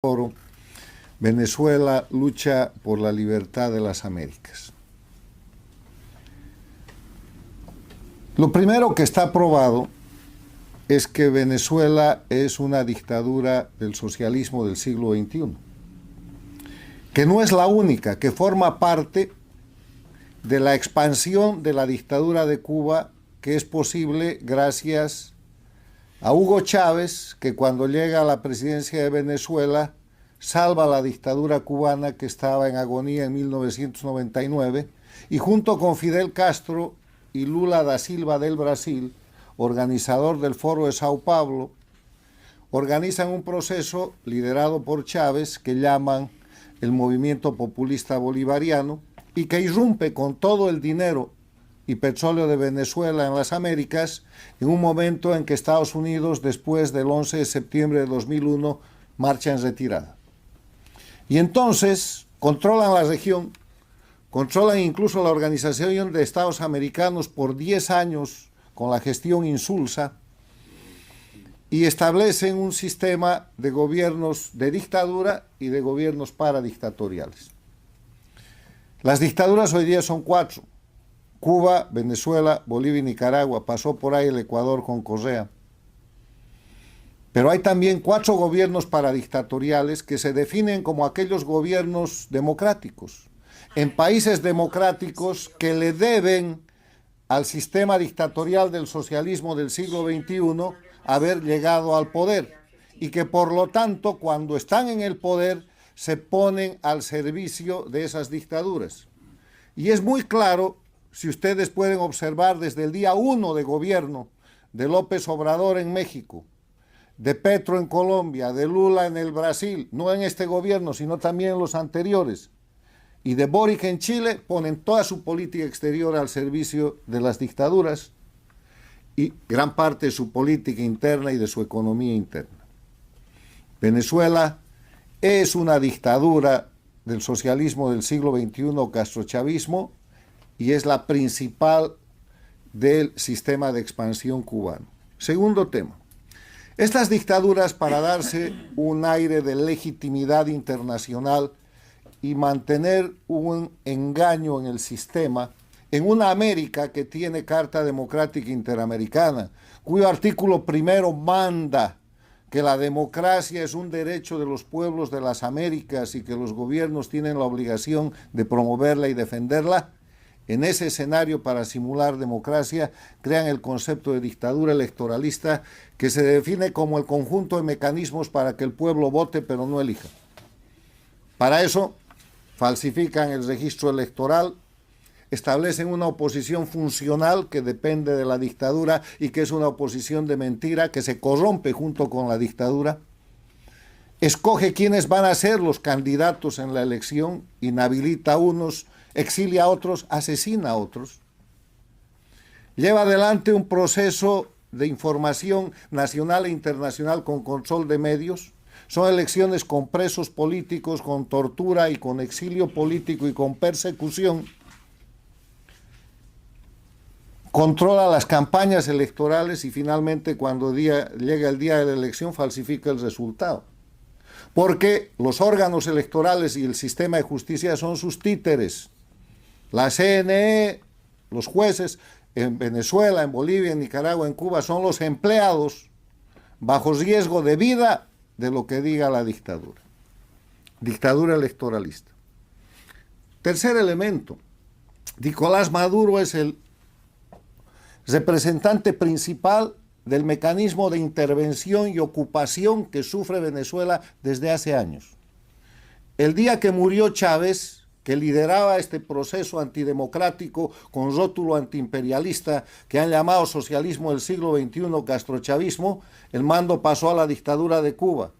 Foro, Venezuela lucha por la libertad de las Américas. Lo primero que está probado es que Venezuela es una dictadura del socialismo del siglo XXI, que no es la única, que forma parte de la expansión de la dictadura de Cuba, que es posible gracias a Hugo Chávez, que cuando llega a la presidencia de Venezuela salva la dictadura cubana que estaba en agonía en 1999, y junto con Fidel Castro y Lula da Silva del Brasil, organizador del Foro de Sao Paulo, organizan un proceso liderado por Chávez que llaman el Movimiento Populista Bolivariano, y que irrumpe con todo el dinero y petróleo de Venezuela en las Américas en un momento en que Estados Unidos, después del 11 de septiembre de 2001, marcha en retirada. Y entonces controlan la región, controlan incluso la Organización de Estados Americanos por 10 años con la gestión insulsa, y establecen un sistema de gobiernos de dictadura y de gobiernos paradictatoriales. Las dictaduras hoy día son 4. Cuba, Venezuela, Bolivia y Nicaragua. Pasó por ahí el Ecuador con Correa. Pero hay también 4 gobiernos paradictatoriales que se definen como aquellos gobiernos democráticos, en países democráticos que le deben al sistema dictatorial del socialismo del siglo XXI haber llegado al poder, y que por lo tanto cuando están en el poder se ponen al servicio de esas dictaduras. Y es muy claro, si ustedes pueden observar desde el día 1 de gobierno de López Obrador en México, de Petro en Colombia, de Lula en el Brasil, no en este gobierno, sino también en los anteriores, y de Boric en Chile, ponen toda su política exterior al servicio de las dictaduras y gran parte de su política interna y de su economía interna. Venezuela es una dictadura del socialismo del siglo XXI, castrochavismo, y es la principal del sistema de expansión cubano. Segundo tema. Estas dictaduras, para darse un aire de legitimidad internacional y mantener un engaño en el sistema, en una América que tiene Carta Democrática Interamericana, cuyo artículo primero manda que la democracia es un derecho de los pueblos de las Américas y que los gobiernos tienen la obligación de promoverla y defenderla, en ese escenario, para simular democracia, crean el concepto de dictadura electoralista, que se define como el conjunto de mecanismos para que el pueblo vote pero no elija. Para eso, falsifican el registro electoral, establecen una oposición funcional que depende de la dictadura y que es una oposición de mentira que se corrompe junto con la dictadura, escoge quiénes van a ser los candidatos en la elección, inhabilita a unos, exilia a otros, asesina a otros, lleva adelante un proceso de información nacional e internacional con control de medios. Son elecciones con presos políticos, con tortura y con exilio político y con persecución. Controla las campañas electorales y finalmente cuando llega el día de la elección falsifica el resultado. Porque los órganos electorales y el sistema de justicia son sus títeres. La CNE, los jueces en Venezuela, en Bolivia, en Nicaragua, en Cuba, son los empleados bajo riesgo de vida de lo que diga la dictadura. Dictadura electoralista. Tercer elemento. Nicolás Maduro es el representante principal del mecanismo de intervención y ocupación que sufre Venezuela desde hace años. El día que murió Chávez, que lideraba este proceso antidemocrático con rótulo antiimperialista que han llamado socialismo del siglo XXI, castrochavismo, el mando pasó a la dictadura de Cuba.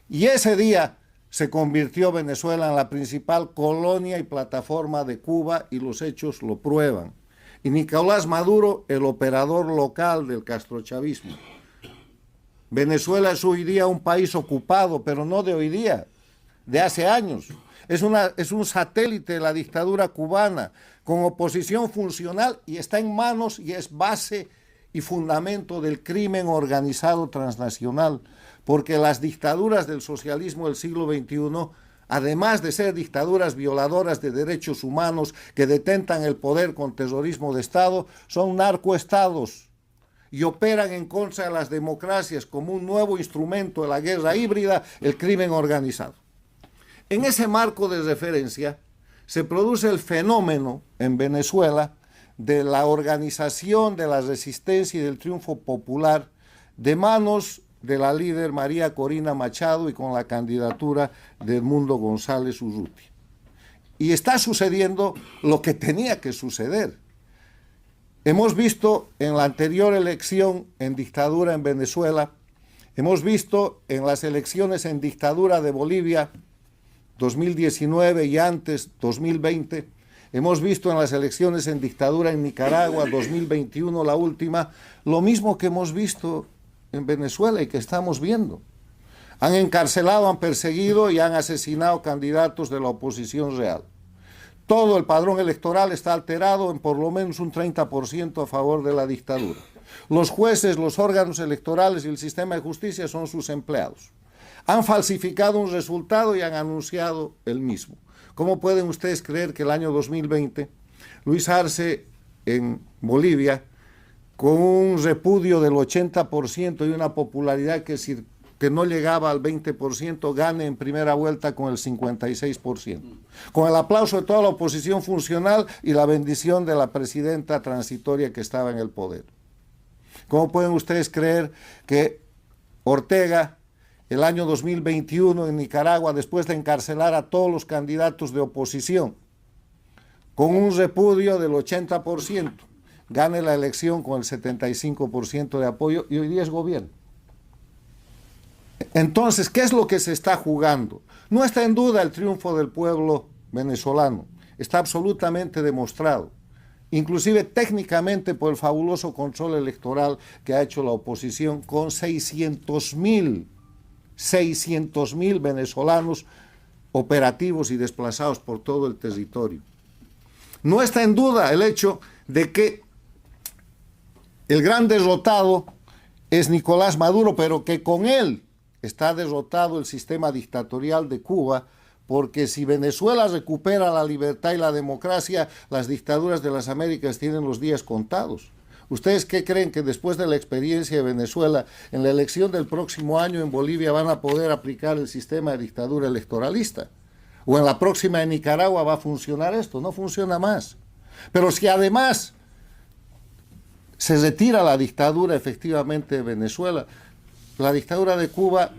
Y ese día se convirtió Venezuela en la principal colonia y plataforma de Cuba, y los hechos lo prueban. Y Nicolás Maduro, el operador local del castrochavismo. Venezuela es hoy día un país ocupado, pero no de hoy día, de hace años. Es un satélite de la dictadura cubana, con oposición funcional, y está en manos y es base y fundamento del crimen organizado transnacional, porque las dictaduras del socialismo del siglo XXI, además de ser dictaduras violadoras de derechos humanos que detentan el poder con terrorismo de Estado, son narcoestados y operan en contra de las democracias como un nuevo instrumento de la guerra híbrida, el crimen organizado. En ese marco de referencia se produce el fenómeno en Venezuela de la organización de la resistencia y del triunfo popular de manos de la líder María Corina Machado y con la candidatura de Edmundo González Urrutia. Y está sucediendo lo que tenía que suceder. Hemos visto en la anterior elección en dictadura en Venezuela, hemos visto en las elecciones en dictadura de Bolivia 2019 y antes 2020, hemos visto en las elecciones en dictadura en Nicaragua 2021, la última, lo mismo que hemos visto en Venezuela y que estamos viendo. Han encarcelado, han perseguido y han asesinado candidatos de la oposición real. Todo el padrón electoral está alterado en por lo menos un 30% a favor de la dictadura. Los jueces, los órganos electorales y el sistema de justicia son sus empleados. Han falsificado un resultado y han anunciado el mismo. ¿Cómo pueden ustedes creer que el año 2020 Luis Arce en Bolivia, con un repudio del 80% y una popularidad que no llegaba al 20%, gane en primera vuelta con el 56%, con el aplauso de toda la oposición funcional y la bendición de la presidenta transitoria que estaba en el poder? ¿Cómo pueden ustedes creer que Ortega, el año 2021 en Nicaragua, después de encarcelar a todos los candidatos de oposición, con un repudio del 80%, gane la elección con el 75% de apoyo y hoy día es gobierno? Entonces, ¿qué es lo que se está jugando? No está en duda el triunfo del pueblo venezolano, está absolutamente demostrado, inclusive técnicamente por el fabuloso control electoral que ha hecho la oposición con 600,000 venezolanos operativos y desplazados por todo el territorio. No está en duda el hecho de que el gran derrotado es Nicolás Maduro, pero que con él está derrotado el sistema dictatorial de Cuba, porque si Venezuela recupera la libertad y la democracia, las dictaduras de las Américas tienen los días contados. ¿Ustedes qué creen que después de la experiencia de Venezuela, en la elección del próximo año en Bolivia van a poder aplicar el sistema de dictadura electoralista? ¿O en la próxima en Nicaragua va a funcionar esto? No funciona más. Pero si además se retira la dictadura efectivamente de Venezuela, la dictadura de Cuba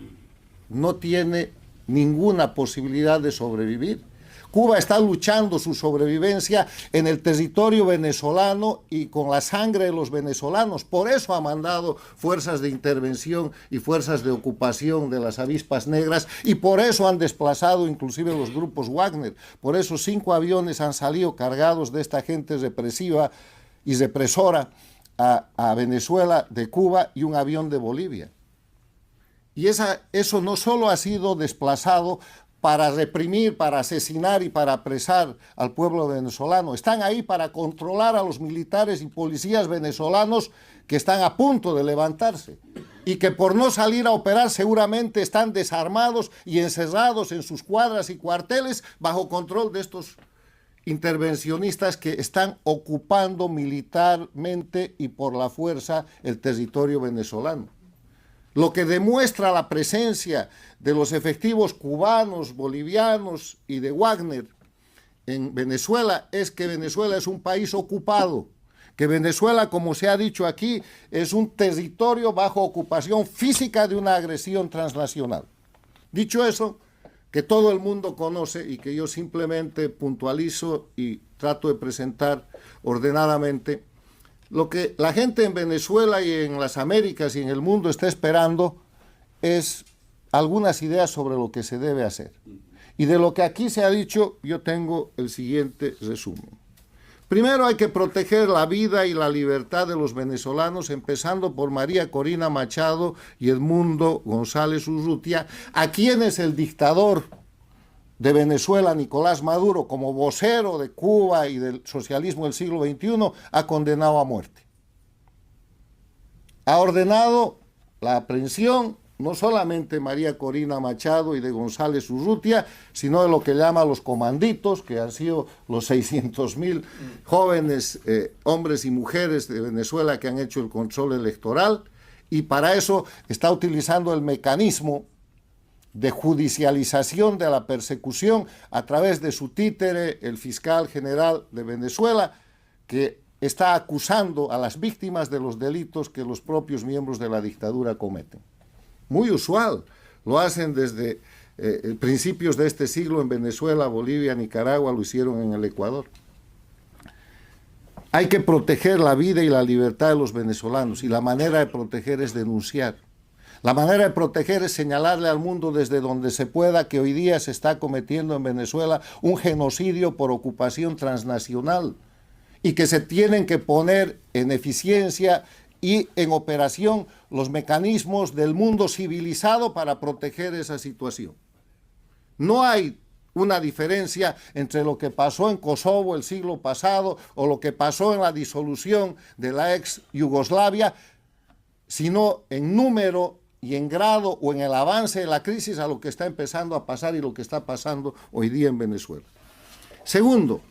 no tiene ninguna posibilidad de sobrevivir. Cuba está luchando su sobrevivencia en el territorio venezolano y con la sangre de los venezolanos. Por eso ha mandado fuerzas de intervención y fuerzas de ocupación de las avispas negras y por eso han desplazado inclusive los grupos Wagner. Por eso 5 aviones han salido cargados de esta gente represiva y represora a Venezuela de Cuba y un avión de Bolivia. Y eso no solo ha sido desplazado para reprimir, para asesinar y para apresar al pueblo venezolano. Están ahí para controlar a los militares y policías venezolanos que están a punto de levantarse y que por no salir a operar seguramente están desarmados y encerrados en sus cuadras y cuarteles bajo control de estos intervencionistas que están ocupando militarmente y por la fuerza el territorio venezolano. Lo que demuestra la presencia de los efectivos cubanos, bolivianos y de Wagner en Venezuela es que Venezuela es un país ocupado, que Venezuela, como se ha dicho aquí, es un territorio bajo ocupación física de una agresión transnacional. Dicho eso, que todo el mundo conoce y que yo simplemente puntualizo y trato de presentar ordenadamente, lo que la gente en Venezuela y en las Américas y en el mundo está esperando es algunas ideas sobre lo que se debe hacer. Y de lo que aquí se ha dicho, yo tengo el siguiente resumen. Primero hay que proteger la vida y la libertad de los venezolanos, empezando por María Corina Machado y Edmundo González Urrutia, a quienes el dictador de Venezuela, Nicolás Maduro, como vocero de Cuba y del socialismo del siglo XXI, ha condenado a muerte. Ha ordenado la aprehensión no solamente María Corina Machado y de González Urrutia, sino de lo que llama los comanditos, que han sido los 600.000 jóvenes, hombres y mujeres de Venezuela que han hecho el control electoral, y para eso está utilizando el mecanismo de judicialización de la persecución a través de su títere, el fiscal general de Venezuela, que está acusando a las víctimas de los delitos que los propios miembros de la dictadura cometen. Muy usual, lo hacen desde principios de este siglo en Venezuela, Bolivia, Nicaragua, lo hicieron en el Ecuador. Hay que proteger la vida y la libertad de los venezolanos, y la manera de proteger es denunciar. La manera de proteger es señalarle al mundo desde donde se pueda que hoy día se está cometiendo en Venezuela un genocidio por ocupación transnacional y que se tienen que poner en eficiencia y en operación los mecanismos del mundo civilizado para proteger esa situación. No hay una diferencia entre lo que pasó en Kosovo el siglo pasado o lo que pasó en la disolución de la ex Yugoslavia, sino en número y en grado o en el avance de la crisis a lo que está empezando a pasar y lo que está pasando hoy día en Venezuela. Segundo,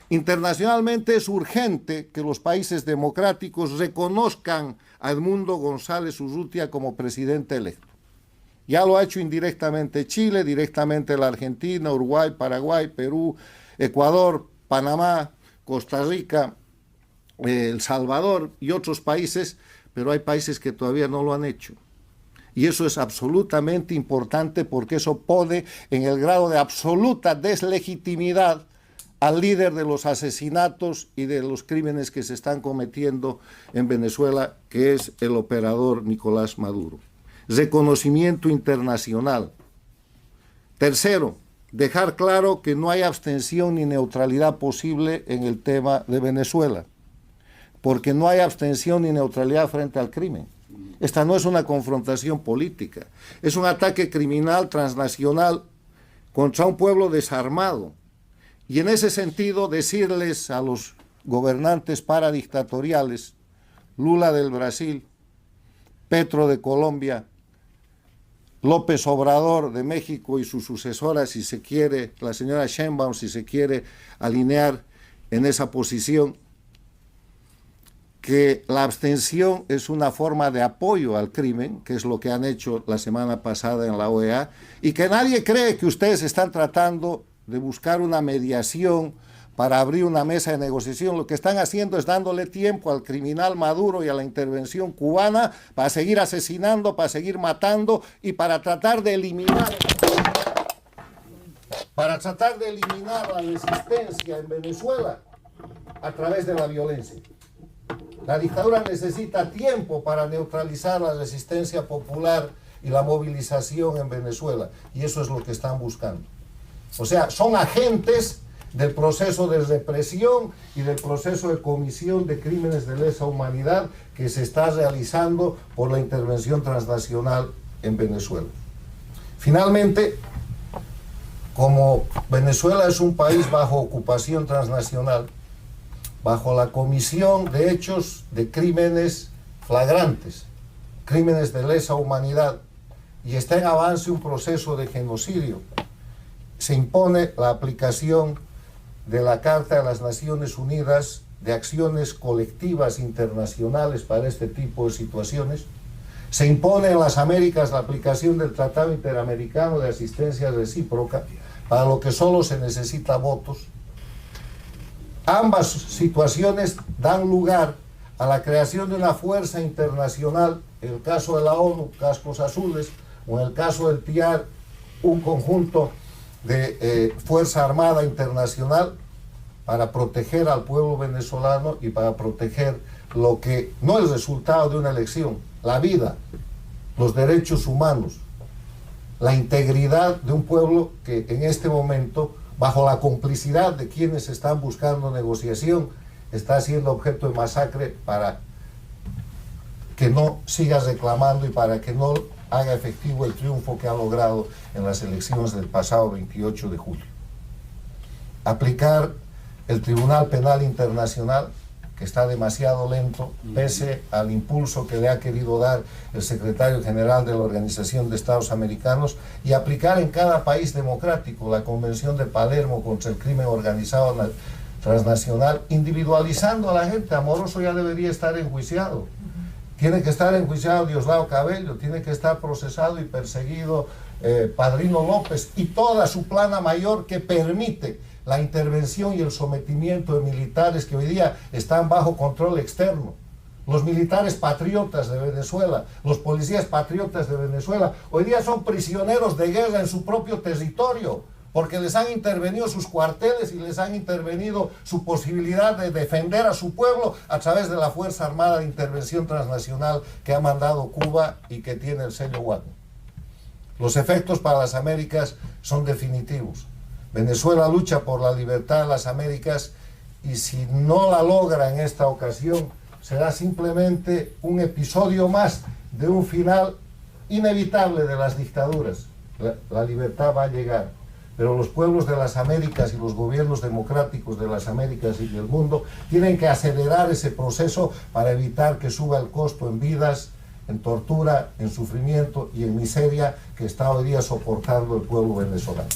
internacionalmente es urgente que los países democráticos reconozcan a Edmundo González Urrutia como presidente electo. Ya lo ha hecho indirectamente Chile, directamente la Argentina, Uruguay, Paraguay, Perú, Ecuador, Panamá, Costa Rica, El Salvador y otros países, pero hay países que todavía no lo han hecho. Y eso es absolutamente importante porque eso pone en el grado de absoluta deslegitimidad al líder de los asesinatos y de los crímenes que se están cometiendo en Venezuela, que es el operador Nicolás Maduro. Reconocimiento internacional. Tercero, dejar claro que no hay abstención ni neutralidad posible en el tema de Venezuela, porque no hay abstención ni neutralidad frente al crimen. Esta no es una confrontación política, es un ataque criminal transnacional contra un pueblo desarmado. Y en ese sentido decirles a los gobernantes paradictatoriales, Lula del Brasil, Petro de Colombia, López Obrador de México y su sucesora, si se quiere, la señora Sheinbaum, si se quiere alinear en esa posición, que la abstención es una forma de apoyo al crimen, que es lo que han hecho la semana pasada en la OEA, y que nadie cree que ustedes están tratando de buscar una mediación para abrir una mesa de negociación. Lo que están haciendo es dándole tiempo al criminal Maduro y a la intervención cubana para seguir asesinando, para seguir matando y para tratar de eliminar la resistencia en Venezuela a través de la violencia. La dictadura necesita tiempo para neutralizar la resistencia popular y la movilización en Venezuela, y eso es lo que están buscando. O sea, son agentes del proceso de represión y del proceso de comisión de crímenes de lesa humanidad que se está realizando por la intervención transnacional en Venezuela. Finalmente, como Venezuela es un país bajo ocupación transnacional, bajo la comisión de hechos de crímenes flagrantes, crímenes de lesa humanidad, y está en avance un proceso de genocidio, se impone la aplicación de la Carta de las Naciones Unidas de acciones colectivas internacionales para este tipo de situaciones. Se impone en las Américas la aplicación del Tratado Interamericano de Asistencia Recíproca, para lo que solo se necesita votos. Ambas situaciones dan lugar a la creación de una fuerza internacional, en el caso de la ONU, Cascos Azules, o en el caso del TIAR, un conjunto de Fuerza Armada Internacional para proteger al pueblo venezolano y para proteger lo que no es resultado de una elección, la vida, los derechos humanos, la integridad de un pueblo que en este momento, bajo la complicidad de quienes están buscando negociación, está siendo objeto de masacre para que no siga reclamando y para que no haga efectivo el triunfo que ha logrado en las elecciones del pasado 28 de julio. Aplicar el Tribunal Penal Internacional, que está demasiado lento, pese al impulso que le ha querido dar el secretario general de la Organización de Estados Americanos, y aplicar en cada país democrático la Convención de Palermo contra el crimen organizado transnacional, individualizando a la gente. Amoroso ya debería estar enjuiciado. Tiene que estar enjuiciado Diosdado Cabello, tiene que estar procesado y perseguido Padrino López y toda su plana mayor que permite la intervención y el sometimiento de militares que hoy día están bajo control externo. Los militares patriotas de Venezuela, los policías patriotas de Venezuela, hoy día son prisioneros de guerra en su propio territorio, porque les han intervenido sus cuarteles y les han intervenido su posibilidad de defender a su pueblo a través de la Fuerza Armada de Intervención Transnacional que ha mandado Cuba y que tiene el sello Wagner. Los efectos para las Américas son definitivos. Venezuela lucha por la libertad de las Américas, y si no la logra en esta ocasión, será simplemente un episodio más de un final inevitable de las dictaduras. La libertad va a llegar, pero los pueblos de las Américas y los gobiernos democráticos de las Américas y del mundo tienen que acelerar ese proceso para evitar que suba el costo en vidas, en tortura, en sufrimiento y en miseria que está hoy día soportando el pueblo venezolano.